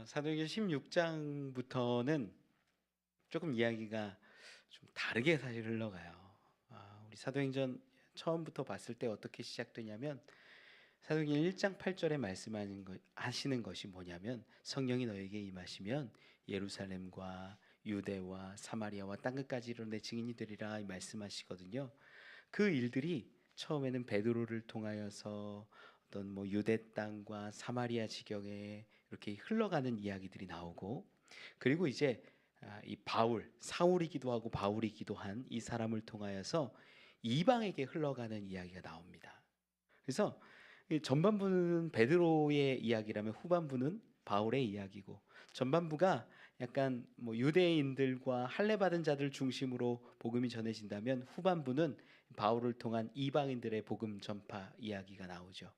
사도행전 16장부터는 조금 이야기가 좀 다르게 사실 흘러가요. 우리 사도행전 처음부터 봤을 때 어떻게 시작되냐면 사도행전 1장 8절에 하시는 것이 뭐냐면 성령이 너에게 임하시면 예루살렘과 유대와 사마리아와 땅끝까지 이르러 내 증인이 되리라 이 말씀하시거든요. 그 일들이 처음에는 베드로를 통하여서 어떤 유대 땅과 사마리아 지경에 이렇게 흘러가는 이야기들이 나오고, 그리고 이제 이 바울, 사울이기도 하고 바울이기도 한 이 사람을 통하여서 이방에게 흘러가는 이야기가 나옵니다. 그래서 이 전반부는 베드로의 이야기라면 후반부는 바울의 이야기고, 전반부가 약간 유대인들과 할례 받은 자들 중심으로 복음이 전해진다면 후반부는 바울을 통한 이방인들의 복음 전파 이야기가 나오죠.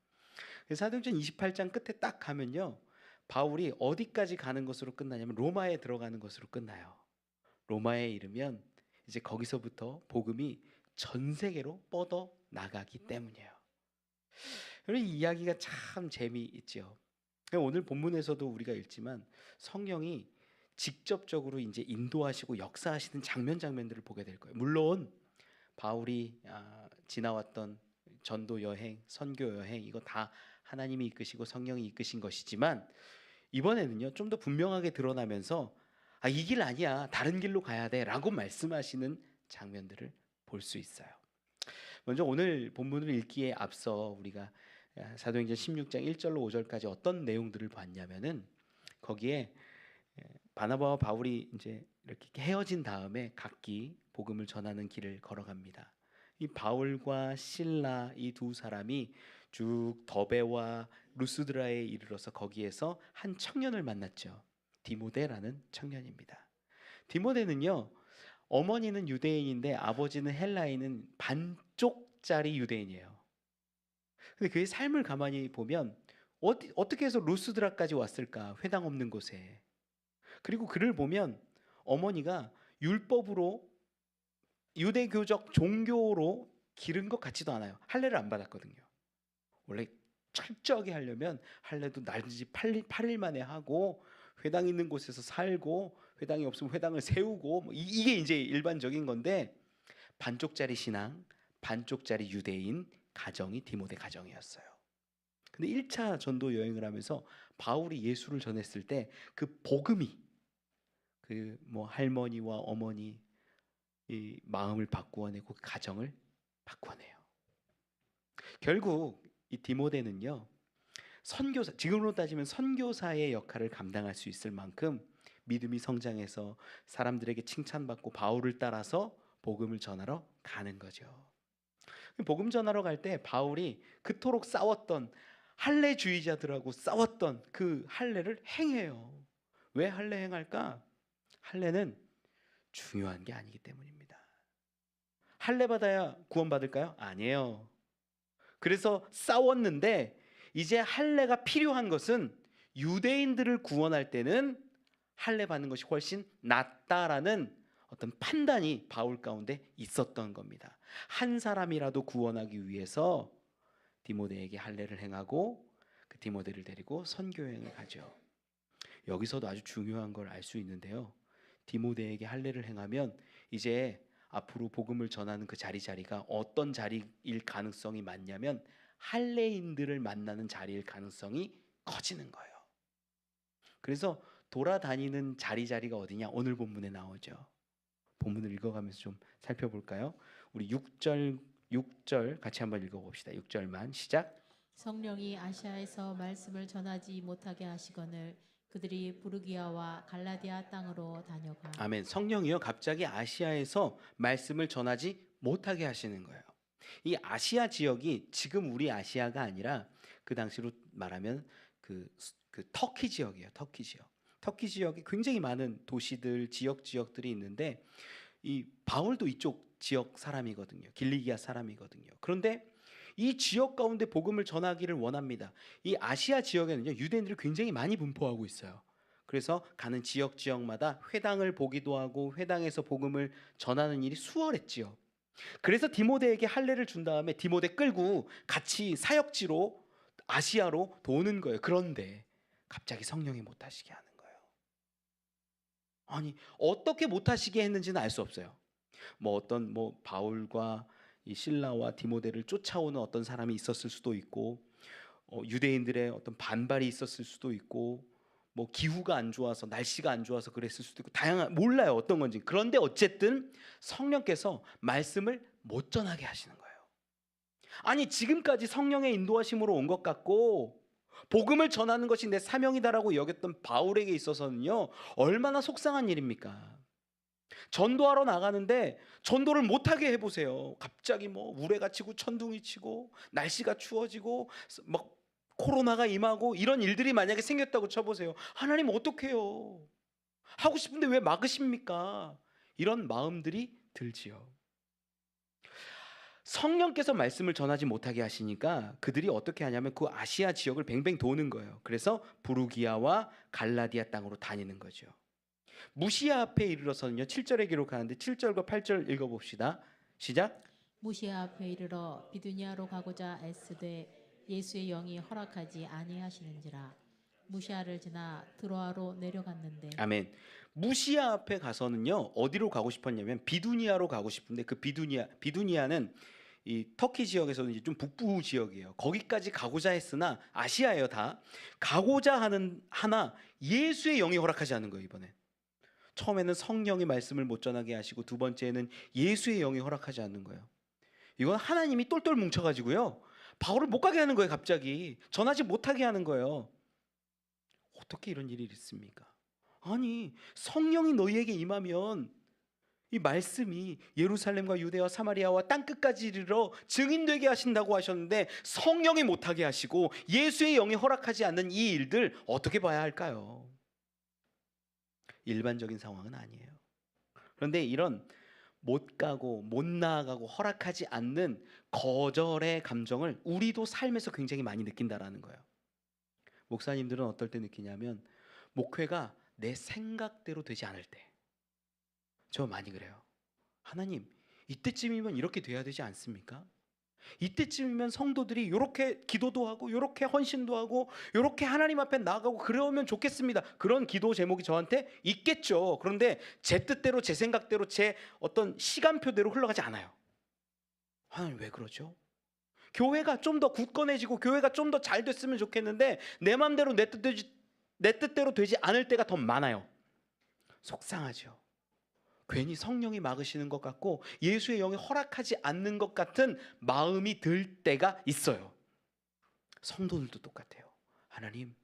그래서 사도행전 28장 끝에 딱 가면요, 바울이 어디까지 가는 것으로 끝나냐면 로마에 들어가는 것으로 끝나요. 로마에 이르면 이제 거기서부터 복음이 전 세계로 뻗어 나가기 때문이에요. 이 이야기가 참 재미있죠. 오늘 본문에서도 우리가 읽지만 성령이 직접적으로 이제 인도하시고 역사하시는 장면들을 보게 될 거예요. 물론 바울이 지나왔던 전도 여행, 선교 여행, 이거 다 하나님이 이끄시고 성령이 이끄신 것이지만 이번에는요, 좀 더 분명하게 드러나면서 이 길 아니야, 다른 길로 가야 돼라고 말씀하시는 장면들을 볼 수 있어요. 먼저 오늘 본문을 읽기에 앞서 우리가 사도행전 16장 1절로 5절까지 어떤 내용들을 봤냐면은 거기에 바나바와 바울이 이제 이렇게 헤어진 다음에 각기 복음을 전하는 길을 걸어갑니다. 이 바울과 실라 이 두 사람이 쭉 더베와 루스드라에 이르러서 거기에서 한 청년을 만났죠. 디모데라는 청년입니다. 디모데는요, 어머니는 유대인인데 아버지는 헬라인은 반쪽짜리 유대인이에요. 근데 그의 삶을 가만히 보면 어떻게 해서 루스드라까지 왔을까? 회당 없는 곳에. 그리고 그를 보면 어머니가 율법으로 유대교적 종교로 기른 것 같지도 않아요. 할례를 안 받았거든요. 원래 철저하게 하려면 할례도 날지 8일 만에 하고 회당 있는 곳에서 살고 회당이 없으면 회당을 세우고 이게 이제 일반적인 건데, 반쪽짜리 신앙, 반쪽짜리 유대인 가정이 디모데 가정이었어요. 근데 1차 전도 여행을 하면서 바울이 예수를 전했을 때 그 복음이 할머니와 어머니 이 마음을 바꾸어내고 그 가정을 바꾸어내요. 결국 이 디모데는요, 선교사, 지금으로 따지면 선교사의 역할을 감당할 수 있을 만큼 믿음이 성장해서 사람들에게 칭찬받고 바울을 따라서 복음을 전하러 가는 거죠. 복음 전하러 갈 때 바울이 그토록 싸웠던 할례주의자들하고 싸웠던 그 할례를 행해요. 왜 할례 행할까? 할례는 중요한 게 아니기 때문입니다. 할례 받아야 구원받을까요? 아니에요. 그래서 싸웠는데 이제 할례가 필요한 것은 유대인들을 구원할 때는 할례 받는 것이 훨씬 낫다라는 어떤 판단이 바울 가운데 있었던 겁니다. 한 사람이라도 구원하기 위해서 디모데에게 할례를 행하고 그 디모데를 데리고 선교 여행을 가죠. 여기서도 아주 중요한 걸 알 수 있는데요, 디모데에게 할례를 행하면 이제 앞으로 복음을 전하는 그 자리가 어떤 자리일 가능성이 많냐면 할례인들을 만나는 자리일 가능성이 커지는 거예요. 그래서 돌아다니는 자리가 어디냐? 오늘 본문에 나오죠. 본문을 읽어가면서 좀 살펴볼까요? 우리 6절 같이 한번 읽어봅시다. 6절만 시작. 성령이 아시아에서 말씀을 전하지 못하게 하시거늘 그들이 부르기아와 갈라디아 땅으로 다녀가. 아멘. 성령이요, 갑자기 아시아에서 말씀을 전하지 못하게 하시는 거예요. 이 아시아 지역이 지금 우리 아시아가 아니라 그 당시로 말하면 그 터키 지역이에요. 터키 지역. 터키 지역에 굉장히 많은 도시들, 지역들이 있는데 이 바울도 이쪽 지역 사람이거든요. 길리기아 사람이거든요. 그런데 이 지역 가운데 복음을 전하기를 원합니다. 이 아시아 지역에는요, 유대인들이 굉장히 많이 분포하고 있어요. 그래서 가는 지역마다 회당을 보기도 하고 회당에서 복음을 전하는 일이 수월했지요. 그래서 디모데에게 할례를 준 다음에 디모데 끌고 같이 사역지로 아시아로 도는 거예요. 그런데 갑자기 성령이 못하시게 하는 거예요. 아니, 어떻게 못하시게 했는지는 알 수 없어요. 어떤 바울과 이 실라와 디모데를 쫓아오는 어떤 사람이 있었을 수도 있고, 유대인들의 어떤 반발이 있었을 수도 있고, 기후가 안 좋아서, 날씨가 안 좋아서 그랬을 수도 있고, 다양한, 몰라요 어떤 건지. 그런데 어쨌든 성령께서 말씀을 못 전하게 하시는 거예요. 아니, 지금까지 성령의 인도하심으로 온 것 같고 복음을 전하는 것이 내 사명이다라고 여겼던 바울에게 있어서는요, 얼마나 속상한 일입니까? 전도하러 나가는데 전도를 못하게 해보세요. 갑자기 우레가 치고 천둥이 치고 날씨가 추워지고 막 코로나가 임하고 이런 일들이 만약에 생겼다고 쳐보세요. 하나님 어떡해요? 하고 싶은데 왜 막으십니까? 이런 마음들이 들지요. 성령께서 말씀을 전하지 못하게 하시니까 그들이 어떻게 하냐면 그 아시아 지역을 뱅뱅 도는 거예요. 그래서 부르기아와 갈라디아 땅으로 다니는 거죠. 무시아 앞에 이르러서는요, 7절에 기록하는데 7절과 8절 읽어봅시다. 시작. 무시아 앞에 이르러 비두니아로 가고자 애쓰되 예수의 영이 허락하지 아니하시는지라. 무시아를 지나 드로아로 내려갔는데. 아멘. 무시아 앞에 가서는요, 어디로 가고 싶었냐면 비두니아로 가고 싶은데, 그 비두니아는 이 터키 지역에서는 이제 좀 북부 지역이에요. 거기까지 가고자 했으나 아시아예요. 다 가고자 하나 예수의 영이 허락하지 않은 거예요. 이번에 처음에는 성령이 말씀을 못 전하게 하시고, 두 번째는 예수의 영이 허락하지 않는 거예요. 이건 하나님이 똘똘 뭉쳐가지고요, 바울을 못 가게 하는 거예요. 갑자기 전하지 못하게 하는 거예요. 어떻게 이런 일이 있습니까? 아니, 성령이 너희에게 임하면 이 말씀이 예루살렘과 유대와 사마리아와 땅끝까지 이르러 증인되게 하신다고 하셨는데, 성령이 못하게 하시고 예수의 영이 허락하지 않는 이 일들 어떻게 봐야 할까요? 일반적인 상황은 아니에요. 그런데 이런 못 가고 못 나아가고 허락하지 않는 거절의 감정을 우리도 삶에서 굉장히 많이 느낀다라는 거예요. 목사님들은 어떨 때 느끼냐면, 목회가 내 생각대로 되지 않을 때. 저 많이 그래요. 하나님, 이때쯤이면 이렇게 돼야 되지 않습니까? 이때쯤이면 성도들이 이렇게 기도도 하고 이렇게 헌신도 하고 이렇게 하나님 앞에 나아가고 그러면 좋겠습니다. 그런 기도 제목이 저한테 있겠죠. 그런데 제 뜻대로, 제 생각대로, 제 어떤 시간표대로 흘러가지 않아요. 하나님, 왜 그러죠? 교회가 좀 더 굳건해지고 교회가 좀 더 잘 됐으면 좋겠는데 내 마음대로 내 뜻대로 되지 않을 때가 더 많아요. 속상하죠. 괜히 성령이 막으시는 것 같고 예수의 영이 허락하지 않는 것 같은 마음이 들 때가 있어요. 성도들도 똑같아요. 하나님,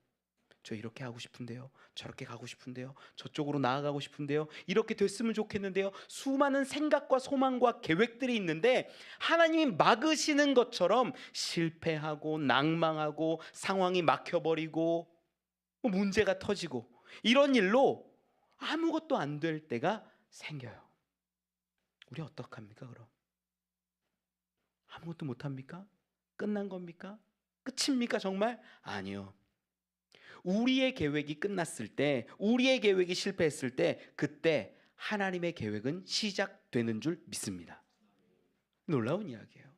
저 이렇게 하고 싶은데요, 저렇게 가고 싶은데요, 저쪽으로 나아가고 싶은데요, 이렇게 됐으면 좋겠는데요. 수많은 생각과 소망과 계획들이 있는데 하나님이 막으시는 것처럼 실패하고 낭망하고 상황이 막혀버리고 문제가 터지고 이런 일로 아무것도 안 될 때가 생겨요. 우리 어떡합니까 그럼? 아무것도 못합니까? 끝난 겁니까? 끝입니까 정말? 아니요. 우리의 계획이 끝났을 때, 우리의 계획이 실패했을 때, 그때 하나님의 계획은 시작되는 줄 믿습니다. 놀라운 이야기예요.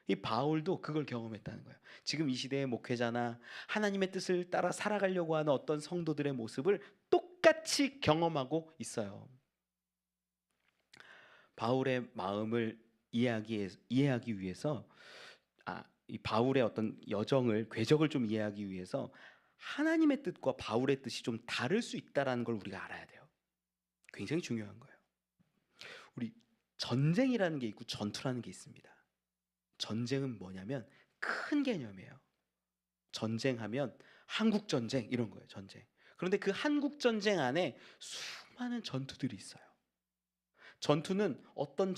이 바울도 그걸 경험했다는 거예요. 지금 이 시대의 목회자나 하나님의 뜻을 따라 살아가려고 하는 어떤 성도들의 모습을 똑같이 경험하고 있어요. 바울의 마음을 이해하기 위해서 이 바울의 어떤 여정을, 궤적을 좀 이해하기 위해서 하나님의 뜻과 바울의 뜻이 좀 다를 수 있다라는 걸 우리가 알아야 돼요. 굉장히 중요한 거예요. 우리 전쟁이라는 게 있고 전투라는 게 있습니다. 전쟁은 뭐냐면 큰 개념이에요. 전쟁하면 한국전쟁 이런 거예요. 전쟁. 그런데 그 한국전쟁 안에 수많은 전투들이 있어요. 전투는 어떤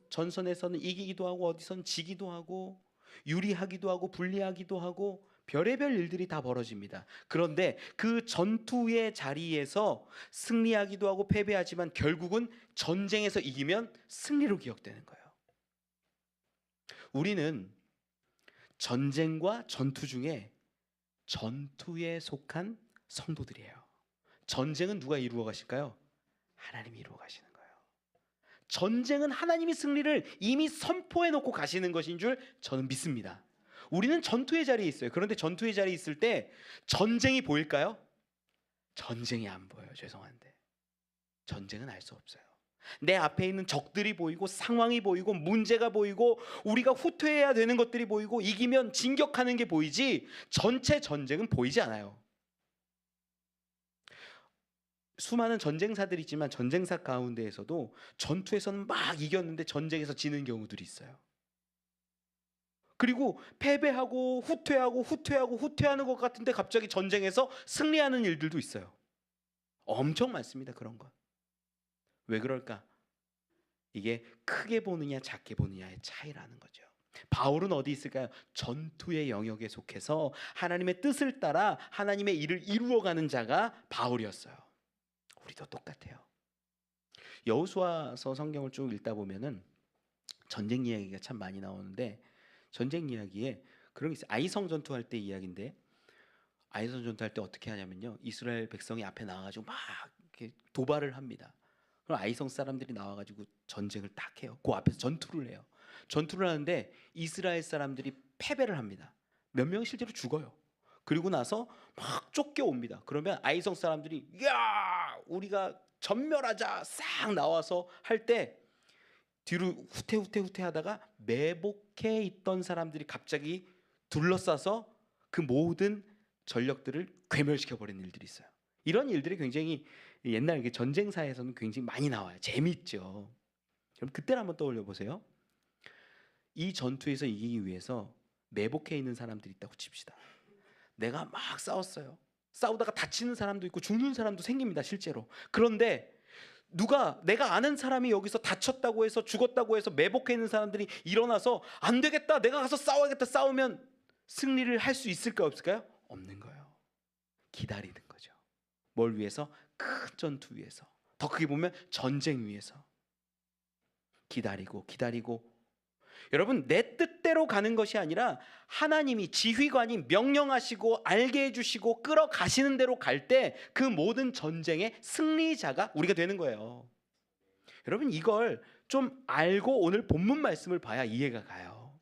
전선에서는 이기기도 하고 어디선 지기도 하고 유리하기도 하고 불리하기도 하고 별의별 일들이 다 벌어집니다. 그런데 그 전투의 자리에서 승리하기도 하고 패배하지만 결국은 전쟁에서 이기면 승리로 기억되는 거예요. 우리는 전쟁과 전투 중에 전투에 속한 성도들이에요. 전쟁은 누가 이루어 가실까요? 하나님이 이루어 가시는 거예요. 전쟁은 하나님이 승리를 이미 선포해 놓고 가시는 것인 줄 저는 믿습니다. 우리는 전투의 자리에 있어요. 그런데 전투의 자리에 있을 때 전쟁이 보일까요? 전쟁이 안 보여요. 죄송한데 전쟁은 알 수 없어요. 내 앞에 있는 적들이 보이고 상황이 보이고 문제가 보이고 우리가 후퇴해야 되는 것들이 보이고 이기면 진격하는 게 보이지 전체 전쟁은 보이지 않아요. 수많은 전쟁사들이 있지만 전쟁사 가운데에서도 전투에서는 막 이겼는데 전쟁에서 지는 경우들이 있어요. 그리고 패배하고 후퇴하는 것 같은데 갑자기 전쟁에서 승리하는 일들도 있어요. 엄청 많습니다. 그런 것. 왜 그럴까? 이게 크게 보느냐 작게 보느냐의 차이라는 거죠. 바울은 어디 있을까요? 전투의 영역에 속해서 하나님의 뜻을 따라 하나님의 일을 이루어가는 자가 바울이었어요. 우리도 똑같아요. 여호수아서 성경을 쭉 읽다 보면은 전쟁 이야기가 참 많이 나오는데 전쟁 이야기에 그런 게 있어요. 아이성 전투할 때 이야기인데 아이성 전투할 때 어떻게 하냐면요. 이스라엘 백성이 앞에 나와가지고 막 이렇게 도발을 합니다. 그럼 아이성 사람들이 나와가지고 전쟁을 딱 해요. 그 앞에서 전투를 해요. 전투를 하는데 이스라엘 사람들이 패배를 합니다. 몇 명 실제로 죽어요. 그리고 나서 막 쫓겨옵니다. 그러면 아이성 사람들이 야 우리가 전멸하자 싹 나와서 할 때 뒤로 후퇴 하다가 매복해 있던 사람들이 갑자기 둘러싸서 그 모든 전력들을 괴멸시켜 버리는 일들이 있어요. 이런 일들이 굉장히 옛날 전쟁사에서는 굉장히 많이 나와요. 재밌죠. 그럼 그때를 한번 떠올려 보세요. 이 전투에서 이기기 위해서 매복해 있는 사람들이 있다고 칩시다. 내가 막 싸웠어요. 싸우다가 다치는 사람도 있고 죽는 사람도 생깁니다. 실제로. 그런데 누가 내가 아는 사람이 여기서 다쳤다고 해서 죽었다고 해서 매복해 있는 사람들이 일어나서 안 되겠다 내가 가서 싸워야겠다 싸우면 승리를 할 수 있을까 없을까요? 없는 거예요. 기다리는 거죠. 뭘 위해서? 큰 전투 위해서. 더 크게 보면 전쟁 위해서 기다리고 여러분 내 뜻대로 가는 것이 아니라 하나님이 지휘관이 명령하시고 알게 해주시고 끌어가시는 대로 갈 때 그 모든 전쟁의 승리자가 우리가 되는 거예요. 여러분 이걸 좀 알고 오늘 본문 말씀을 봐야 이해가 가요.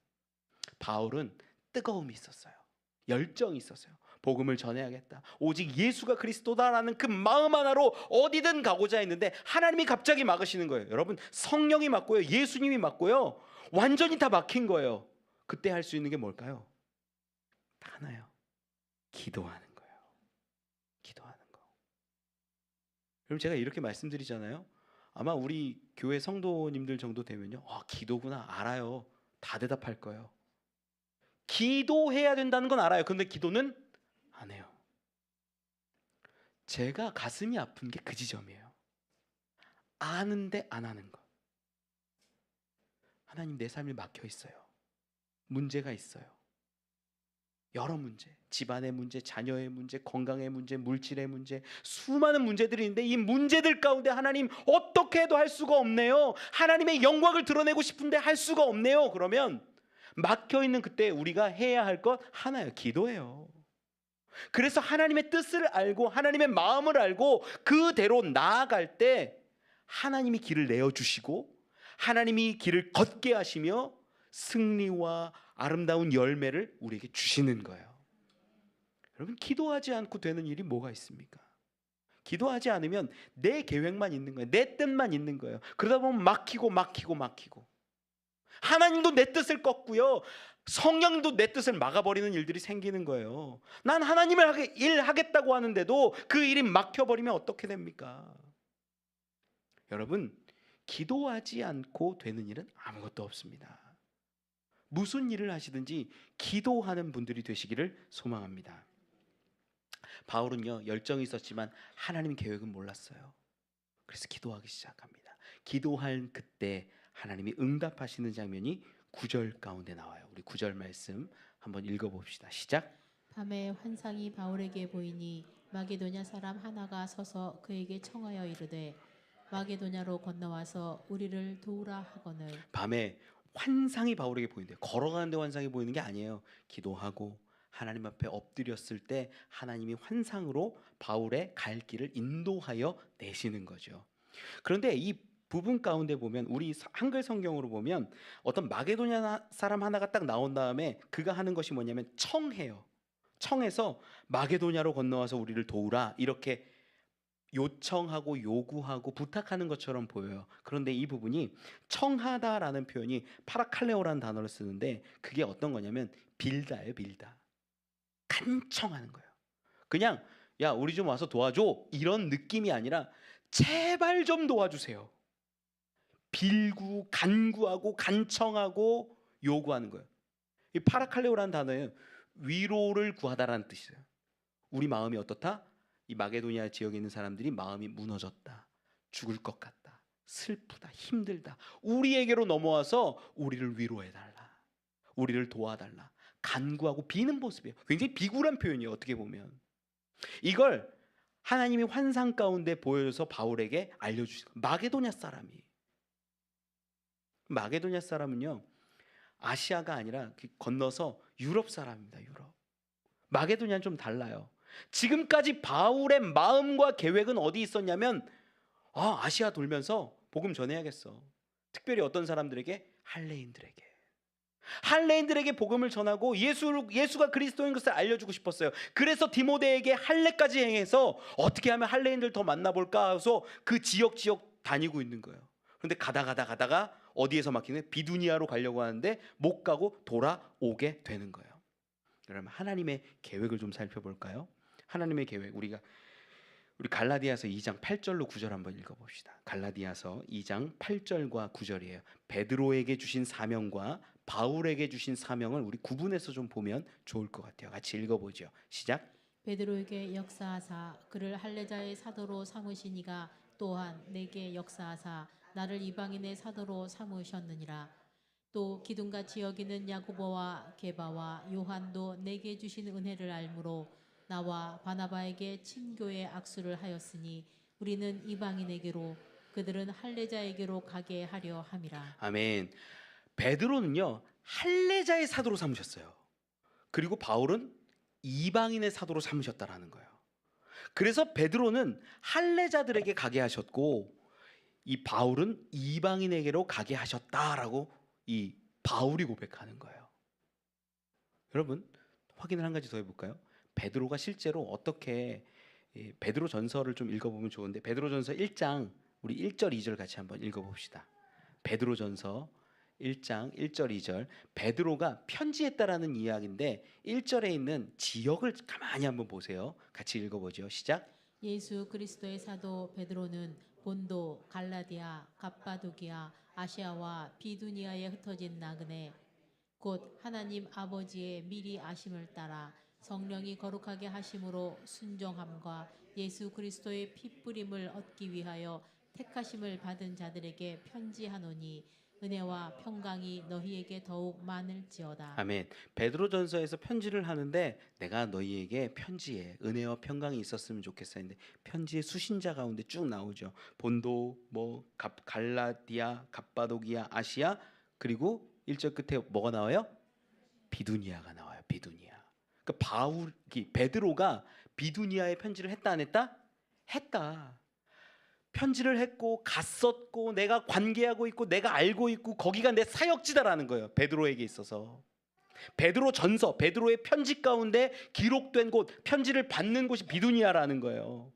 바울은 뜨거움이 있었어요. 열정이 있었어요. 복음을 전해야겠다. 오직 예수가 그리스도다라는 그 마음 하나로 어디든 가고자 했는데 하나님이 갑자기 막으시는 거예요. 여러분 성령이 막고요. 예수님이 막고요. 완전히 다 막힌 거예요. 그때 할 수 있는 게 뭘까요? 딱 하나요. 기도하는 거예요. 기도하는 거. 그럼 제가 이렇게 말씀드리잖아요. 아마 우리 교회 성도님들 정도 되면요. 기도구나 알아요. 다 대답할 거예요. 기도해야 된다는 건 알아요. 그런데 기도는 안 해요. 제가 가슴이 아픈 게 그 지점이에요. 아는데 안 하는 거. 하나님 내 삶이 막혀 있어요. 문제가 있어요. 여러 문제, 집안의 문제, 자녀의 문제, 건강의 문제, 물질의 문제, 수많은 문제들이 있는데 이 문제들 가운데 하나님 어떻게 해도 할 수가 없네요. 하나님의 영광을 드러내고 싶은데 할 수가 없네요. 그러면 막혀 있는 그때 우리가 해야 할 것 하나예요. 기도예요. 그래서 하나님의 뜻을 알고 하나님의 마음을 알고 그대로 나아갈 때 하나님이 길을 내어주시고 하나님이 길을 걷게 하시며 승리와 아름다운 열매를 우리에게 주시는 거예요. 여러분 기도하지 않고 되는 일이 뭐가 있습니까? 기도하지 않으면 내 계획만 있는 거예요. 내 뜻만 있는 거예요. 그러다 보면 막히고 하나님도 내 뜻을 꺾고요. 성령도 내 뜻을 막아버리는 일들이 생기는 거예요. 난 하나님을 일하겠다고 하는데도 그 일이 막혀버리면 어떻게 됩니까? 여러분 기도하지 않고 되는 일은 아무것도 없습니다. 무슨 일을 하시든지 기도하는 분들이 되시기를 소망합니다. 바울은요 열정이 있었지만 하나님 계획은 몰랐어요. 그래서 기도하기 시작합니다. 기도할 그때 하나님이 응답하시는 장면이 9절 가운데 나와요. 우리 9절 말씀 한번 읽어봅시다. 시작. 밤에 환상이 바울에게 보이니 마게도냐 사람 하나가 서서 그에게 청하여 이르되 마게도냐로 건너와서 우리를 도우라 하거늘. 밤에 환상이 바울에게 보인대요. 걸어가는데 환상이 보이는 게 아니에요. 기도하고 하나님 앞에 엎드렸을 때 하나님이 환상으로 바울의 갈 길을 인도하여 내시는 거죠. 그런데 이 부분 가운데 보면 우리 한글 성경으로 보면 어떤 마게도냐 사람 하나가 딱 나온 다음에 그가 하는 것이 뭐냐면 청해요. 청해서 마게도냐로 건너와서 우리를 도우라 이렇게 요청하고 요구하고 부탁하는 것처럼 보여요. 그런데 이 부분이 청하다라는 표현이 파라칼레오라는 단어를 쓰는데 그게 어떤 거냐면 빌다예요. 빌다. 간청하는 거예요. 그냥 야 우리 좀 와서 도와줘 이런 느낌이 아니라 제발 좀 도와주세요. 빌고 간구하고 간청하고 요구하는 거예요. 이 파라칼레오라는 단어는 위로를 구하다라는 뜻이에요. 우리 마음이 어떻다? 이 마게도니아 지역에 있는 사람들이 마음이 무너졌다. 죽을 것 같다. 슬프다. 힘들다. 우리에게로 넘어와서 우리를 위로해달라. 우리를 도와달라. 간구하고 비는 모습이에요. 굉장히 비굴한 표현이에요. 어떻게 보면. 이걸 하나님이 환상 가운데 보여줘서 바울에게 알려주시고 마게도냐 사람이 마게도냐 사람은요 아시아가 아니라 건너서 유럽 사람입니다. 유럽. 마게도냐는 좀 달라요. 지금까지 바울의 마음과 계획은 어디 있었냐면 아시아 돌면서 복음 전해야겠어. 특별히 어떤 사람들에게? 할례인들에게 복음을 전하고 예수가 그리스도인 것을 알려주고 싶었어요. 그래서 디모데에게 할례까지 행해서 어떻게 하면 할례인들 더 만나볼까 해서 그 지역 다니고 있는 거예요. 그런데 가다가 어디에서 막히는 비두니아로 가려고 하는데 못 가고 돌아오게 되는 거예요. 그러면 하나님의 계획을 좀 살펴볼까요? 하나님의 계획 우리 갈라디아서 2장 8절로 9절 한번 읽어봅시다. 갈라디아서 2장 8절과 9절이에요. 베드로에게 주신 사명과 바울에게 주신 사명을 우리 구분해서 좀 보면 좋을 것 같아요. 같이 읽어보죠. 시작. 베드로에게 역사하사 그를 할례자의 사도로 삼으시니가 또한 내게 역사하사 나를 이방인의 사도로 삼으셨느니라. 또 기둥같이 여기는 야고보와 게바와 요한도 내게 주신 은혜를 알므로 나와 바나바에게 친교의 악수를 하였으니 우리는 이방인에게로 그들은 할례자에게로 가게 하려 함이라. 아멘. 베드로는요 할례자의 사도로 삼으셨어요. 그리고 바울은 이방인의 사도로 삼으셨다라는 거예요. 그래서 베드로는 할례자들에게 가게 하셨고 이 바울은 이방인에게로 가게 하셨다라고 이 바울이 고백하는 거예요. 여러분 확인을 한 가지 더 해볼까요? 베드로가 실제로 어떻게 베드로 전서를 좀 읽어보면 좋은데 베드로 전서 1장 우리 1절 2절 같이 한번 읽어봅시다. 베드로 전서 1장 1절 2절 베드로가 편지했다라는 이야기인데 1절에 있는 지역을 가만히 한번 보세요. 같이 읽어보죠. 시작. 예수 그리스도의 사도 베드로는 본도, 갈라디아, 갑바도기아, 아시아와 비두니아에 흩어진 나그네 곧 하나님 아버지의 미리 아심을 따라 성령이 거룩하게 하심으로 순종함과 예수 그리스도의 핏부림을 얻기 위하여 택하심을 받은 자들에게 편지하노니 은혜와 평강이 너희에게 더욱 많을지어다. 아멘. 베드로전서에서 편지를 하는데 내가 너희에게 편지에 은혜와 평강이 있었으면 좋겠어 했는데 편지의 수신자 가운데 쭉 나오죠. 본도, 갈라디아, 갑바도기아, 아시아 그리고 1절 끝에 뭐가 나와요? 비두니아가 나와요. 비두니아. 그러니까 베드로가 비두니아에 편지를 했다 안 했다? 했다. 편지를 했고 갔었고 내가 관계하고 있고 내가 알고 있고 거기가 내 사역지다라는 거예요. 베드로에게 있어서. 베드로 전서, 베드로의 편지 가운데 기록된 곳, 편지를 받는 곳이 비두니아라는 거예요.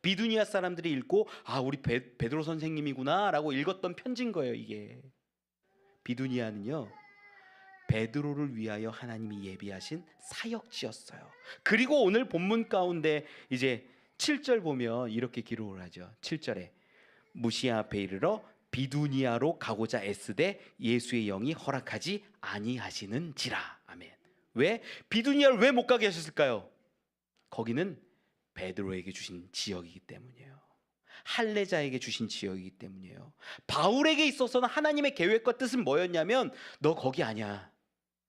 비두니아 사람들이 읽고 우리 베드로 선생님이구나 라고 읽었던 편지인 거예요. 이게 비두니아는요 베드로를 위하여 하나님이 예비하신 사역지였어요. 그리고 오늘 본문 가운데 이제 7절 보면 이렇게 기록을 하죠. 7절에 무시아 앞에 이르러 비두니아로 가고자 애쓰되 예수의 영이 허락하지 아니하시는지라. 아멘. 왜? 비두니아를 왜 못 가게 하셨을까요? 거기는 베드로에게 주신 지역이기 때문이에요. 할례자에게 주신 지역이기 때문이에요. 바울에게 있어서는 하나님의 계획과 뜻은 뭐였냐면 너 거기 아니야.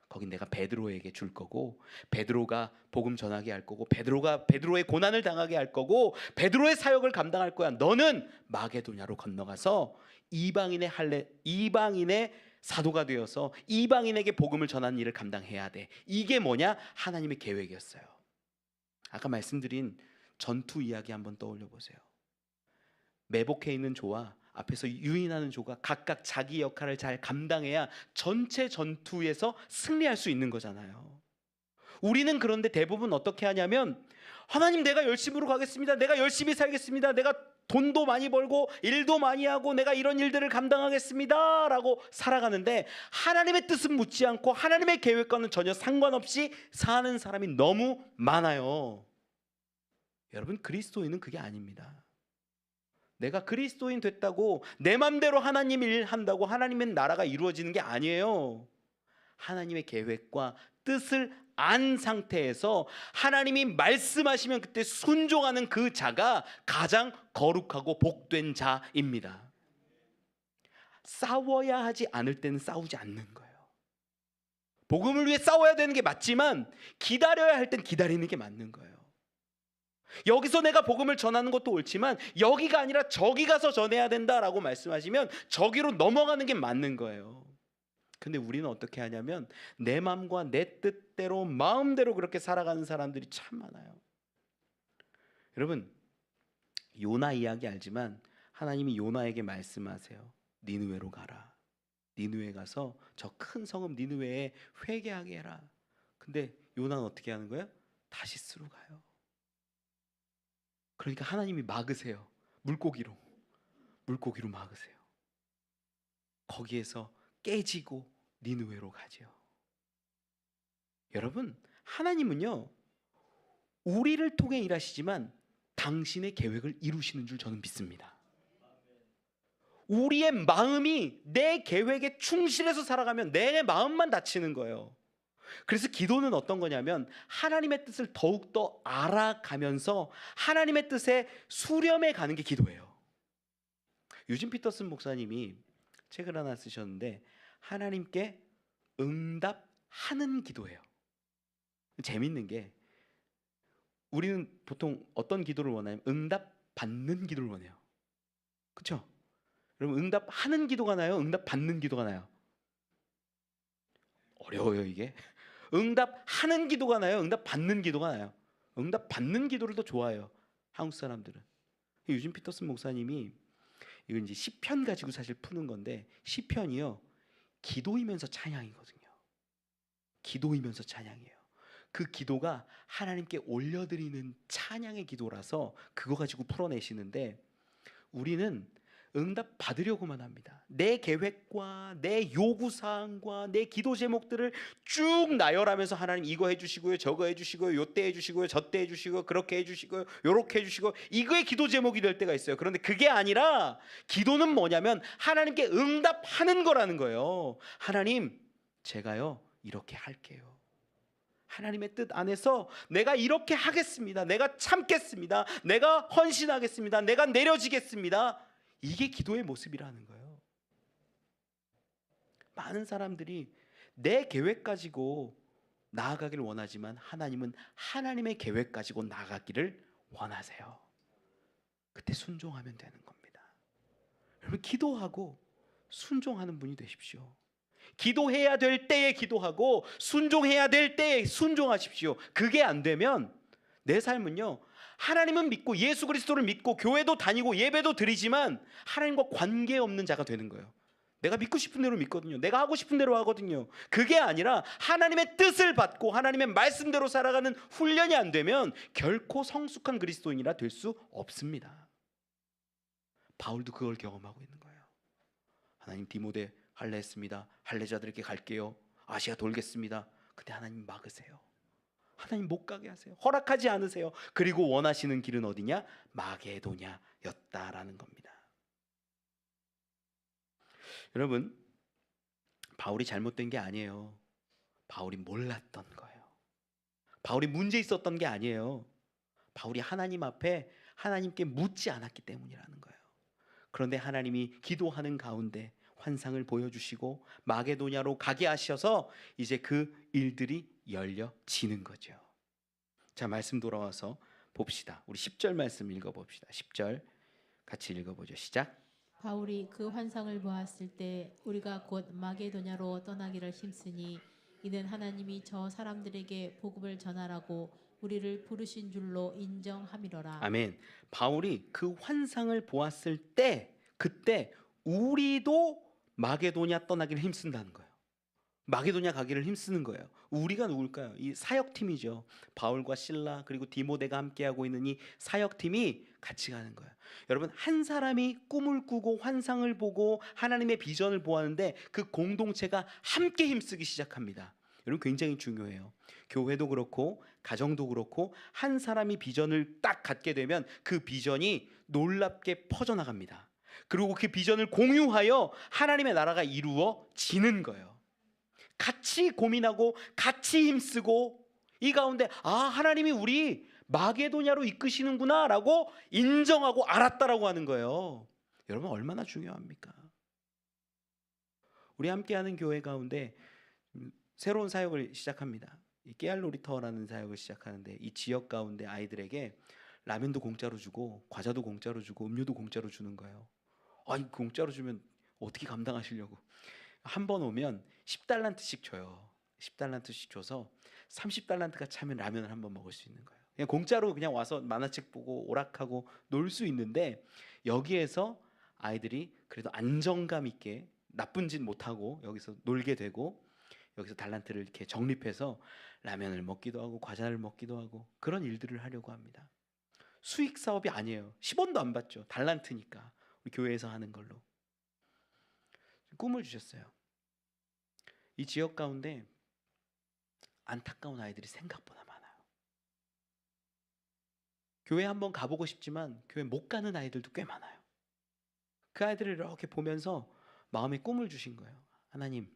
거긴 내가 베드로에게 줄 거고 베드로가 복음 전하게 할 거고 베드로가 베드로의 고난을 당하게 할 거고 베드로의 사역을 감당할 거야. 너는 마게도냐로 건너가서 이방인의 사도가 되어서 이방인에게 복음을 전하는 일을 감당해야 돼. 이게 뭐냐? 하나님의 계획이었어요. 아까 말씀드린 전투 이야기 한번 떠올려 보세요. 매복해 있는 조와 앞에서 유인하는 조가 각각 자기 역할을 잘 감당해야 전체 전투에서 승리할 수 있는 거잖아요. 우리는 그런데 대부분 어떻게 하냐면 하나님 내가 열심으로 가겠습니다. 내가 열심히 살겠습니다. 내가 돈도 많이 벌고 일도 많이 하고 내가 이런 일들을 감당하겠습니다 라고 살아가는데 하나님의 뜻은 묻지 않고 하나님의 계획과는 전혀 상관없이 사는 사람이 너무 많아요. 여러분 그리스도인은 그게 아닙니다. 내가 그리스도인 됐다고 내 맘대로 하나님 일 한다고 하나님의 나라가 이루어지는 게 아니에요. 하나님의 계획과 뜻을 안 상태에서 하나님이 말씀하시면 그때 순종하는 그 자가 가장 거룩하고 복된 자입니다. 싸워야 하지 않을 때는 싸우지 않는 거예요. 복음을 위해 싸워야 되는 게 맞지만 기다려야 할 땐 기다리는 게 맞는 거예요. 여기서 내가 복음을 전하는 것도 옳지만 여기가 아니라 저기 가서 전해야 된다라고 말씀하시면 저기로 넘어가는 게 맞는 거예요. 근데 우리는 어떻게 하냐면 내 마음과 내 뜻대로 마음대로 그렇게 살아가는 사람들이 참 많아요. 여러분 요나 이야기 알지만 하나님이 요나에게 말씀하세요. 니느웨로 가라. 니느웨 가서 저 큰 성읍 니느웨에 회개하게 해라. 근데 요나는 어떻게 하는 거예요? 다시스로 가요. 그러니까 하나님이 막으세요. 물고기로 막으세요. 거기에서 깨지고 니느웨로 가죠. 여러분 하나님은요 우리를 통해 일하시지만 당신의 계획을 이루시는 줄 저는 믿습니다. 우리의 마음이 내 계획에 충실해서 살아가면 내 마음만 다치는 거예요. 그래서 기도는 어떤 거냐면 하나님의 뜻을 더욱더 알아가면서 하나님의 뜻에 수렴해 가는 게 기도예요. 유진 피터슨 목사님이 책을 하나 쓰셨는데 하나님께 응답하는 기도예요. 재밌는 게 우리는 보통 어떤 기도를 원하냐면 응답받는 기도를 원해요. 그렇죠? 여러분 응답하는 기도가 나요? 응답받는 기도가 나요? 어려워요 이게. 응답하는 기도가 나요? 응답받는 기도가 나요? 응답받는 기도를 더 좋아해요 한국 사람들은. 유진 피터슨 목사님이 이건 이제 시편 가지고 사실 푸는 건데 시편이요 기도이면서 찬양이거든요. 기도이면서 찬양이에요. 그 기도가 하나님께 올려드리는 찬양의 기도라서 그거 가지고 풀어내시는데 우리는 응답 받으려고만 합니다. 내 계획과 내 요구사항과 내 기도 제목들을 쭉 나열하면서 하나님 이거 해주시고요 저거 해주시고요 요때 해주시고요 저때 해주시고요 그렇게 해주시고요 요렇게 해주시고 이거의 기도 제목이 될 때가 있어요. 그런데 그게 아니라 기도는 뭐냐면 하나님께 응답하는 거라는 거예요. 하나님 제가요 이렇게 할게요. 하나님의 뜻 안에서 내가 이렇게 하겠습니다. 내가 참겠습니다. 내가 헌신하겠습니다. 내가 내려지겠습니다. 이게 기도의 모습이라는 거예요. 많은 사람들이 내 계획 가지고 나아가기를 원하지만 하나님은 하나님의 계획 가지고 나아가기를 원하세요. 그때 순종하면 되는 겁니다. 여러분 기도하고 순종하는 분이 되십시오. 기도해야 될 때에 기도하고 순종해야 될 때에 순종하십시오. 그게 안 되면 내 삶은요 하나님은 믿고 예수 그리스도를 믿고 교회도 다니고 예배도 드리지만 하나님과 관계없는 자가 되는 거예요. 내가 믿고 싶은 대로 믿거든요. 내가 하고 싶은 대로 하거든요. 그게 아니라 하나님의 뜻을 받고 하나님의 말씀대로 살아가는 훈련이 안 되면 결코 성숙한 그리스도인이라 될 수 없습니다. 바울도 그걸 경험하고 있는 거예요. 하나님 디모데 할례 했습니다. 할례자들에게 갈게요. 아시아 돌겠습니다. 근데 하나님 막으세요. 하나님 못 가게 하세요. 허락하지 않으세요. 그리고 원하시는 길은 어디냐? 마게도냐였다라는 겁니다. 여러분 바울이 잘못된 게 아니에요. 바울이 몰랐던 거예요. 바울이 문제 있었던 게 아니에요. 바울이 하나님 앞에 하나님께 묻지 않았기 때문이라는 거예요. 그런데 하나님이 기도하는 가운데 환상을 보여주시고 마게도냐로 가게 하셔서 이제 그 일들이 열려지는 거죠. 자 말씀 돌아와서 봅시다. 우리 10절 말씀 읽어봅시다. 10절 같이 읽어보죠. 시작. 바울이 그 환상을 보았을 때 우리가 곧 마게도냐로 떠나기를 힘쓰니 이는 하나님이 저 사람들에게 복음을 전하라고 우리를 부르신 줄로 인정함이로라. 아멘. 바울이 그 환상을 보았을 때 그때 우리도 마게도냐 떠나기를 힘쓴다는 거예요. 마게도냐 가기를 힘쓰는 거예요. 우리가 누굴까요? 이 사역팀이죠. 바울과 실라 그리고 디모데가 함께하고 있는 이 사역팀이 같이 가는 거예요. 여러분, 한 사람이 꿈을 꾸고 환상을 보고 하나님의 비전을 보았는데 그 공동체가 함께 힘쓰기 시작합니다. 여러분, 굉장히 중요해요. 교회도 그렇고 가정도 그렇고 한 사람이 비전을 딱 갖게 되면 그 비전이 놀랍게 퍼져나갑니다. 그리고 그 비전을 공유하여 하나님의 나라가 이루어지는 거예요. 같이 고민하고 같이 힘쓰고 이 가운데 하나님이 우리 마게도냐로 이끄시는구나 라고 인정하고 알았다라고 하는 거예요. 여러분, 얼마나 중요합니까? 우리 함께하는 교회 가운데 새로운 사역을 시작합니다. 이 깨알 놀이터라는 사역을 시작하는데 이 지역 가운데 아이들에게 라면도 공짜로 주고 과자도 공짜로 주고 음료도 공짜로 주는 거예요. 아니, 공짜로 주면 어떻게 감당하시려고. 한 번 오면 10달란트씩 줘요. 10달란트씩 줘서 30달란트가 차면 라면을 한 번 먹을 수 있는 거예요. 그냥 공짜로 그냥 와서 만화책 보고 오락하고 놀 수 있는데 여기에서 아이들이 그래도 안정감 있게 나쁜 짓 못하고 여기서 놀게 되고 여기서 달란트를 이렇게 적립해서 라면을 먹기도 하고 과자를 먹기도 하고 그런 일들을 하려고 합니다. 수익 사업이 아니에요. 10원도 안 받죠. 달란트니까 우리 교회에서 하는 걸로. 꿈을 주셨어요. 이 지역 가운데 안타까운 아이들이 생각보다 많아요. 교회 한번 가보고 싶지만 교회 못 가는 아이들도 꽤 많아요. 그 아이들을 이렇게 보면서 마음에 꿈을 주신 거예요. 하나님,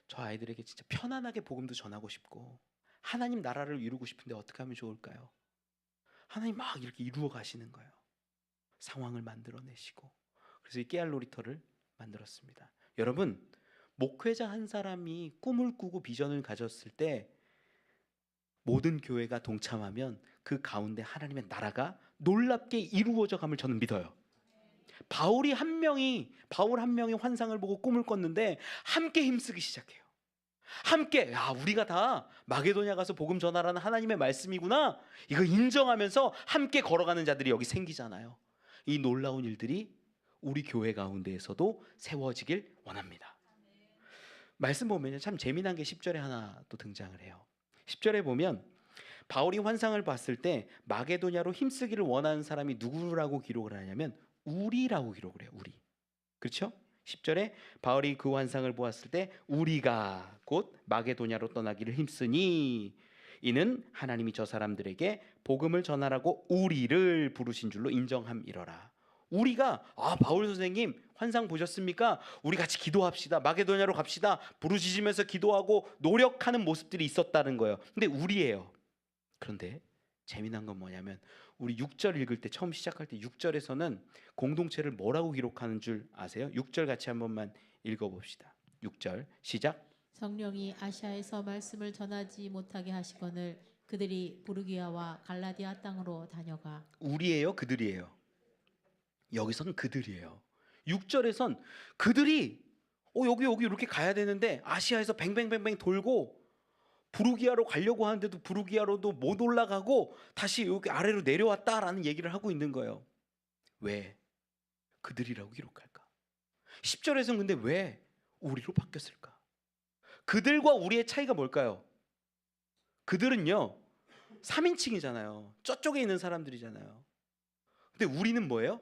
저 아이들에게 진짜 편안하게 복음도 전하고 싶고 하나님 나라를 이루고 싶은데 어떻게 하면 좋을까요? 하나님 막 이렇게 이루어 가시는 거예요. 상황을 만들어내시고. 그래서 이 깨알 놀이터를 만들었습니다. 여러분, 목회자 한 사람이 꿈을 꾸고 비전을 가졌을 때 모든 교회가 동참하면 그 가운데 하나님의 나라가 놀랍게 이루어져 감을 저는 믿어요. 바울 한 명이 환상을 보고 꿈을 꿨는데 함께 힘쓰기 시작해요. 함께 우리가 다 마게도냐 가서 복음 전하라는 하나님의 말씀이구나, 이거 인정하면서 함께 걸어가는 자들이 여기 생기잖아요. 이 놀라운 일들이 우리 교회 가운데에서도 세워지길 원합니다. 말씀 보면 참 재미난 게 10절에 하나 또 등장을 해요. 10절에 보면 바울이 환상을 봤을 때 마게도냐로 힘쓰기를 원하는 사람이 누구라고 기록을 하냐면 우리라고 기록을 해요. 우리. 그렇죠? 10절에 바울이 그 환상을 보았을 때 우리가 곧 마게도냐로 떠나기를 힘쓰니 이는 하나님이 저 사람들에게 복음을 전하라고 우리를 부르신 줄로 인정함이러라. 우리가 바울 선생님 환상 보셨습니까? 우리 같이 기도합시다. 마게도냐로 갑시다. 부르짖으면서 기도하고 노력하는 모습들이 있었다는 거예요. 근데 우리예요. 그런데 재미난 건 뭐냐면 우리 6절 읽을 때 처음 시작할 때 6절에서는 공동체를 뭐라고 기록하는 줄 아세요? 6절 같이 한 번만 읽어봅시다. 6절 시작. 성령이 아시아에서 말씀을 전하지 못하게 하시거늘 그들이 부르기아와 갈라디아 땅으로 다녀가. 우리예요, 그들이에요? 여기서는 그들이에요. 6절에선 그들이 여기 이렇게 가야 되는데 아시아에서 뱅뱅뱅뱅 돌고 부르기아로 가려고 하는데도 부르기아로도 못 올라가고 다시 여기 아래로 내려왔다라는 얘기를 하고 있는 거예요. 왜 그들이라고 기록할까? 10절에서는 근데 왜 우리로 바뀌었을까? 그들과 우리의 차이가 뭘까요? 그들은요 3인칭이잖아요. 저쪽에 있는 사람들이잖아요. 근데 우리는 뭐예요?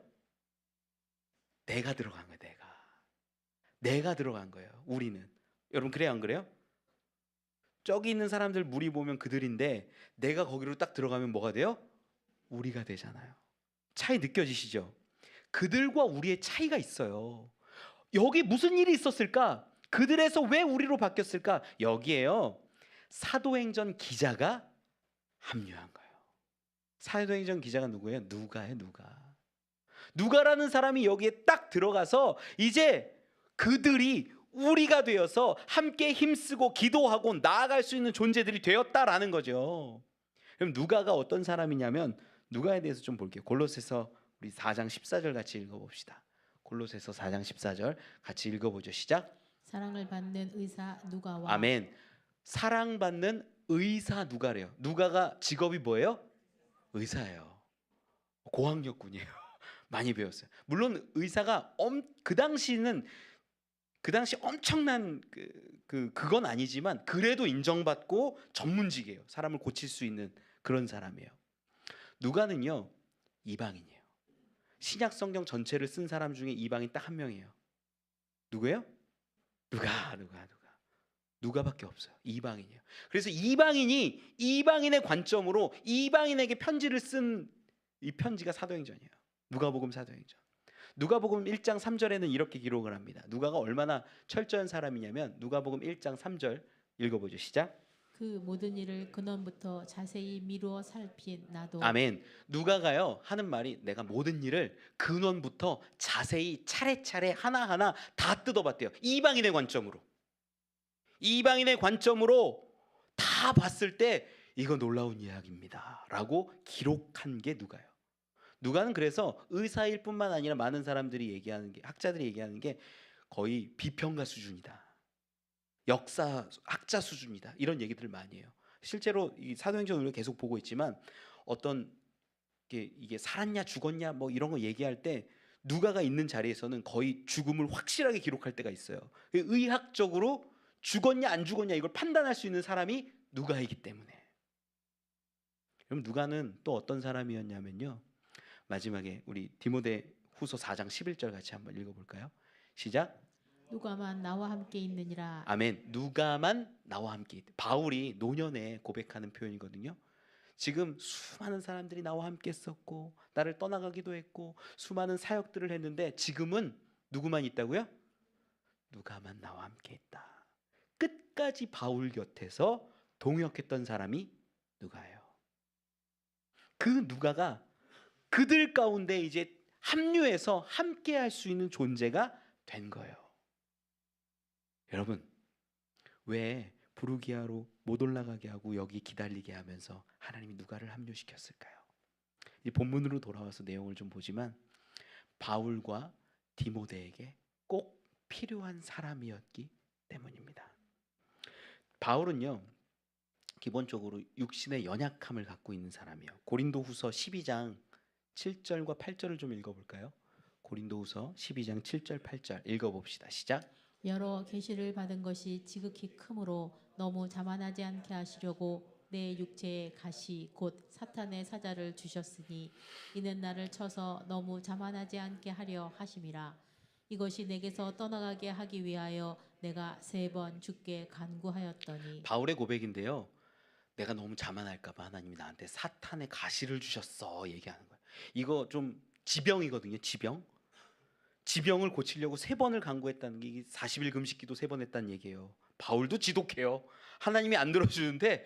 내가 들어간 거예요. 내가 들어간 거예요. 우리는. 여러분, 그래요 안 그래요? 저기 있는 사람들 무리 보면 그들인데 내가 거기로 딱 들어가면 뭐가 돼요? 우리가 되잖아요. 차이 느껴지시죠? 그들과 우리의 차이가 있어요. 여기 무슨 일이 있었을까? 그들에서 왜 우리로 바뀌었을까? 여기에요 사도행전 기자가 합류한 거예요. 사도행전 기자가 누구예요? 누가예요. 누가라는 사람이 여기에 딱 들어가서 이제 그들이 우리가 되어서 함께 힘쓰고 기도하고 나아갈 수 있는 존재들이 되었다라는 거죠. 그럼 누가가 어떤 사람이냐면 누가에 대해서 좀 볼게요. 골로새서 우리 4장 14절 같이 읽어봅시다. 골로새서 4장 14절 같이 읽어보죠. 시작. 사랑을 받는 의사 누가와. 아멘. 사랑받는 의사 누가래요. 누가가 직업이 뭐예요? 의사예요. 고학력군이에요. 많이 배웠어요. 물론 의사가 그 당시는 그 당시 엄청난 그건 아니지만 그래도 인정받고 전문직이에요. 사람을 고칠 수 있는 그런 사람이에요. 누가는요 이방인이에요. 신약 성경 전체를 쓴 사람 중에 이방인 딱 한 명이에요. 누구예요? 누가밖에 없어요. 이방인이에요. 그래서 이방인이 이방인의 관점으로 이방인에게 편지를 쓴 이 편지가 사도행전이에요. 누가복음 사도행전. 누가복음 1장 3절에는 이렇게 기록을 합니다. 누가가 얼마나 철저한 사람이냐면 누가복음 1장 3절 읽어보죠. 시작. 그 모든 일을 근원부터 자세히 미루어 살핀 나도 아멘. 누가가요 하는 말이 내가 모든 일을 근원부터 자세히 차례차례 하나하나 다 뜯어봤대요. 이방인의 관점으로. 이방인의 관점으로 다 봤을 때 이거 놀라운 이야기입니다 라고 기록한 게 누가요. 누가는 그래서 의사일 뿐만 아니라 많은 사람들이 얘기하는 게 학자들이 얘기하는 게 거의 비평가 수준이다. 역사 학자 수준이다. 이런 얘기들을 많이 해요. 실제로 이 사도행전을 우리가 계속 보고 있지만 어떤 이게 살았냐 죽었냐 뭐 이런 거 얘기할 때 누가가 있는 자리에서는 거의 죽음을 확실하게 기록할 때가 있어요. 의학적으로 죽었냐 안 죽었냐 이걸 판단할 수 있는 사람이 누가이기 때문에. 그럼 누가는 또 어떤 사람이었냐면요. 마지막에 우리 디모데후서 4장 11절 같이 한번 읽어볼까요? 시작. 누가만 나와 함께 있느니라. 아멘. 누가만 나와 함께 있다. 바울이 노년에 고백하는 표현이거든요. 지금 수많은 사람들이 나와 함께 했었고 나를 떠나가기도 했고 수많은 사역들을 했는데 지금은 누구만 있다고요? 누가만 나와 함께 있다. 끝까지 바울 곁에서 동역했던 사람이 누가예요. 그 누가가 그들 가운데 이제 합류해서 함께 할 수 있는 존재가 된 거예요. 여러분, 왜 부르기아로 못 올라가게 하고 여기 기다리게 하면서 하나님이 누가를 합류시켰을까요? 이 본문으로 돌아와서 내용을 좀 보지만 바울과 디모데에게 꼭 필요한 사람이었기 때문입니다. 바울은요 기본적으로 육신의 연약함을 갖고 있는 사람이에요. 고린도후서 12장 7절과 8절을 좀 읽어볼까요? 고린도후서 12장 7절 8절 읽어봅시다. 시작. 여러 계시를 받은 것이 지극히 크므로 너무 자만하지 않게 하시려고 내 육체에 가시 곧 사탄의 사자를 주셨으니 이는 나를 쳐서 너무 자만하지 않게 하려 하심이라. 이것이 내게서 떠나가게 하기 위하여 내가 3번 주께 간구하였더니. 바울의 고백인데요. 내가 너무 자만할까 봐 하나님이 나한테 사탄의 가시를 주셨어 얘기하는 거예요. 이거 좀 지병이거든요. 지병을 고치려고 3번을 간구했다는 게 40일 금식기도 3번 했다는 얘기예요. 바울도 지독해요. 하나님이 안 들어주는데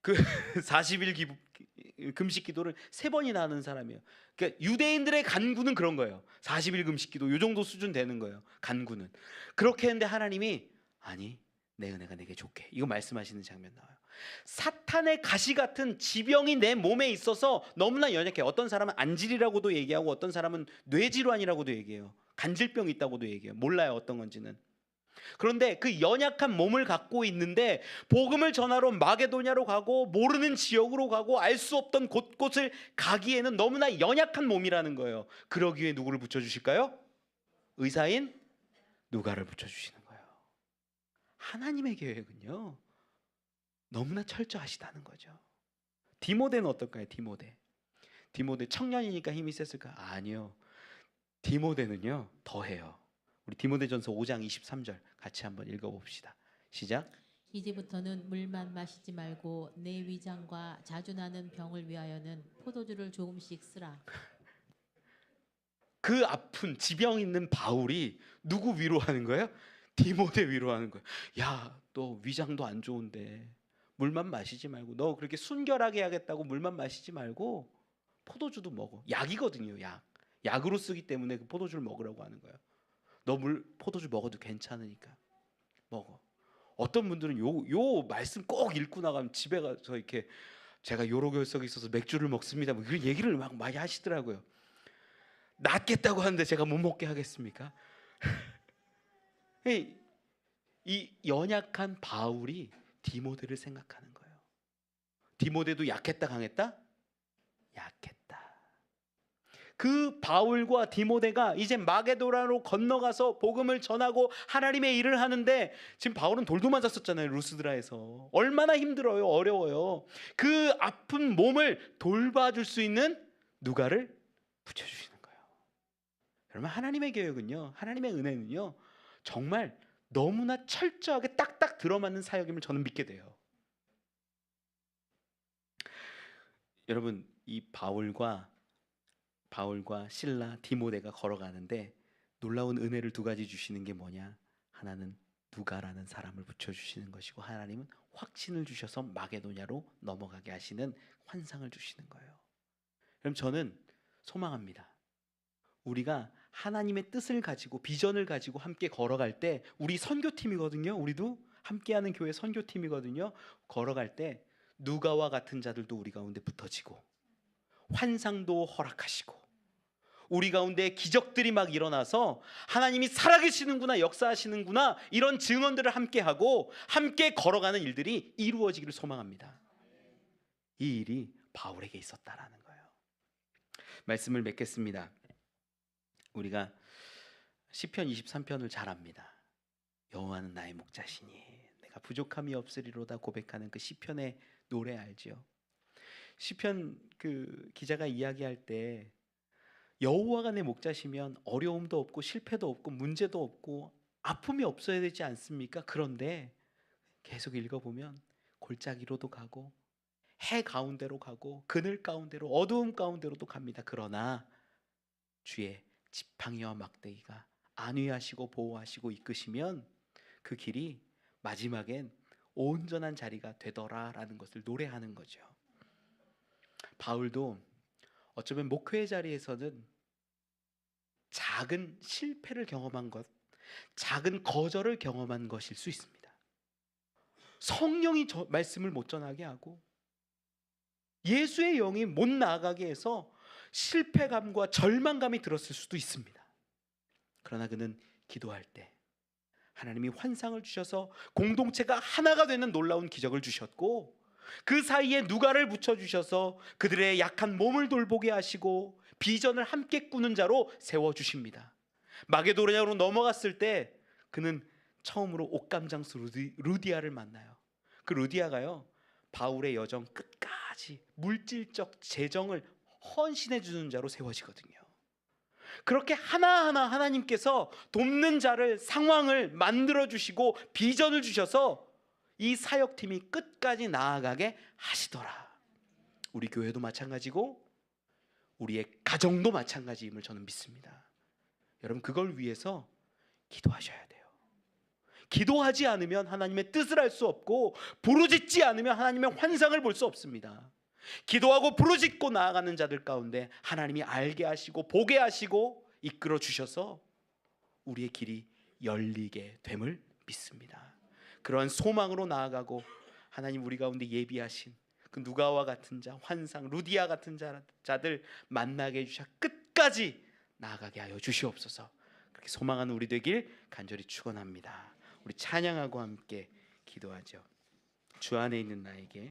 그 40일 금식기도를 3번이나 하는 사람이에요. 그러니까 유대인들의 간구는 그런 거예요. 40일 금식기도 요 정도 수준 되는 거예요. 간구는. 그렇게 했는데 하나님이 아니 내 은혜가 내게 좋게 이거 말씀하시는 장면 나와요. 사탄의 가시 같은 지병이 내 몸에 있어서 너무나 연약해. 어떤 사람은 안질이라고도 얘기하고 어떤 사람은 뇌질환이라고도 얘기해요. 간질병이 있다고도 얘기해요. 몰라요 어떤 건지는. 그런데 그 연약한 몸을 갖고 있는데 복음을 전하러 마게도냐로 가고 모르는 지역으로 가고 알 수 없던 곳곳을 가기에는 너무나 연약한 몸이라는 거예요. 그러기에 누구를 붙여주실까요? 의사인 누가를 붙여주시는 거예요. 하나님의 계획은요 너무나 철저하시다는 거죠. 디모데는 어떨까요? 디모데 청년이니까 힘이 셌을까? 아니요. 디모데는요 더해요. 우리 디모데전서 5장 23절 같이 한번 읽어봅시다. 시작. 이제부터는 물만 마시지 말고 내 위장과 자주 나는 병을 위하여는 포도주를 조금씩 쓰라. 그 아픈 지병 있는 바울이 누구 위로하는 거예요? 디모데 위로하는 거예요. 야, 너 위장도 안 좋은데 물만 마시지 말고 너 그렇게 순결하게 하겠다고 물만 마시지 말고 포도주도 먹어. 약이거든요. 약으로 쓰기 때문에 그 포도주를 먹으라고 하는 거예요. 너 포도주 먹어도 괜찮으니까 먹어. 어떤 분들은 요 말씀 꼭 읽고 나가면 집에 가서 이렇게 제가 요로결석이 있어서 맥주를 먹습니다. 뭐 그런 얘기를 막 많이 하시더라고요. 낫겠다고 하는데 제가 못 먹게 하겠습니까? 이 연약한 바울이 디모데를 생각하는 거예요. 디모데도 약했다 강했다? 약했다. 그 바울과 디모데가 이제 마게도라로 건너가서 복음을 전하고 하나님의 일을 하는데, 지금 바울은 돌도 맞았었잖아요. 루스드라에서. 얼마나 힘들어요. 어려워요. 그 아픈 몸을 돌봐줄 수 있는 누가를 붙여주시는 거예요. 여러분, 하나님의 계획은요, 하나님의 은혜는요, 정말 너무나 철저하게 딱딱 들어맞는 사역임을 저는 믿게 돼요. 여러분, 이 바울과 실라, 디모데가 걸어가는데 놀라운 은혜를 두 가지 주시는 게 뭐냐? 하나는 누가라는 사람을 붙여주시는 것이고, 하나님은 확신을 주셔서 마게도냐로 넘어가게 하시는 환상을 주시는 거예요. 그럼 저는 소망합니다. 우리가 하나님의 뜻을 가지고 비전을 가지고 함께 걸어갈 때, 우리 선교팀이거든요. 우리도 함께하는 교회 선교팀이거든요. 걸어갈 때 누가와 같은 자들도 우리 가운데 붙어지고, 환상도 허락하시고, 우리 가운데 기적들이 막 일어나서 하나님이 살아계시는구나, 역사하시는구나, 이런 증언들을 함께하고 함께 걸어가는 일들이 이루어지기를 소망합니다. 이 일이 바울에게 있었다라는 거예요. 말씀을 맺겠습니다. 우리가 시편 23편을 잘 압니다. 여호와는 나의 목자시니 내가 부족함이 없으리로다 고백하는 그 시편의 노래 알지요? 시편 그 기자가 이야기할 때 여호와가 내 목자시면 어려움도 없고 실패도 없고 문제도 없고 아픔이 없어야 되지 않습니까? 그런데 계속 읽어보면 골짜기로도 가고 해 가운데로 가고 그늘 가운데로 어두움 가운데로도 갑니다. 그러나 주의 지팡이와 막대기가 안위하시고 보호하시고 이끄시면 그 길이 마지막엔 온전한 자리가 되더라라는 것을 노래하는 거죠. 바울도 어쩌면 목회의 자리에서는 작은 실패를 경험한 것, 작은 거절을 경험한 것일 수 있습니다. 성령이 말씀을 못 전하게 하고 예수의 영이 못 나아가게 해서 실패감과 절망감이 들었을 수도 있습니다. 그러나 그는 기도할 때 하나님이 환상을 주셔서 공동체가 하나가 되는 놀라운 기적을 주셨고, 그 사이에 누가를 붙여주셔서 그들의 약한 몸을 돌보게 하시고 비전을 함께 꾸는 자로 세워주십니다. 마게도냐로 넘어갔을 때 그는 처음으로 옥감장수 루디아를 만나요. 그 루디아가요, 바울의 여정 끝까지 물질적 재정을 헌신해 주는 자로 세워지거든요. 그렇게 하나하나 하나님께서 돕는 자를, 상황을 만들어 주시고 비전을 주셔서 이 사역팀이 끝까지 나아가게 하시더라. 우리 교회도 마찬가지고 우리의 가정도 마찬가지임을 저는 믿습니다. 여러분, 그걸 위해서 기도하셔야 돼요. 기도하지 않으면 하나님의 뜻을 알 수 없고, 부르짖지 않으면 하나님의 환상을 볼 수 없습니다. 기도하고 부르짖고 나아가는 자들 가운데 하나님이 알게 하시고 보게 하시고 이끌어 주셔서 우리의 길이 열리게 됨을 믿습니다. 그러한 소망으로 나아가고 하나님 우리 가운데 예비하신 그 누가와 같은 자, 환상, 루디아 같은 자들 만나게 해주셔 끝까지 나아가게 하여 주시옵소서. 그렇게 소망하는 우리 되길 간절히 축원합니다. 우리 찬양하고 함께 기도하죠. 주 안에 있는 나에게